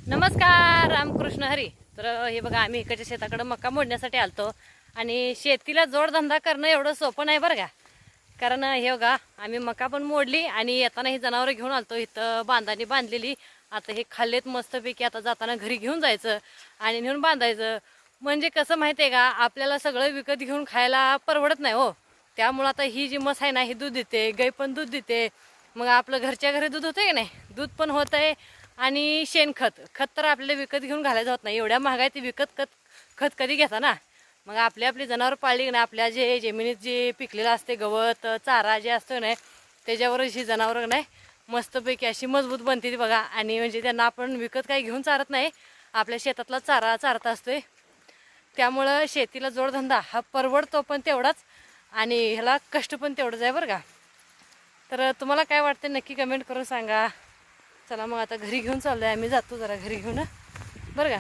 नमस्कार, रामकृष्ण हरी. तर हे बघा, आम्ही इकडच्या शेताकडे मका मोडण्यासाठी आलतो. आणि शेतीला जोडधंदा करणं एवढं सोपं नाही बरं का. कारण हे बघा, आम्ही मका पण मोडली आणि येताना ही जनावरं घेऊन आलतो. इथं बांधानी बांधलेली. आता हे खाल्लेत मस्तपैकी. आता जाताना घरी घेऊन जायचं आणि नेऊन बांधायचं. म्हणजे कसं माहिती आहे का, आपल्याला सगळं विकत घेऊन खायला परवडत नाही हो. त्यामुळं आता ही जी म्हस आहे ना, ही दूध देते, गाय पण दूध देते. मग आपलं घरच्या घरी दूध होतंय की नाही, दूध पण होत आहे. आणि शेणखत खत तर आपल्याला विकत घेऊन घालायचं होत नाही. एवढ्या महागाई ती विकत खत कधी घेता ना. मग आपली जनावर पाळली की नाही, आपल्या जे जमिनीत जे पिकलेलं असते गवत चारा जे असतो नाही, त्याच्यावरच ही जनावरं नाही मस्तपैकी अशी मजबूत बनते ती बघा. आणि म्हणजे त्यांना आपण विकत काही घेऊन चारत नाही, आपल्या शेतातला चारा चारत असतोय. त्यामुळं शेतीला जोडधंदा हा परवडतो पण तेवढाच, आणि ह्याला कष्ट पण तेवढंच आहे बरं का. तर तुम्हाला काय वाटतं नक्की कमेंट करून सांगा. चला मग आता घरी घेऊन चाललोय आम्ही. जातो जरा घरी घेऊन बरं का.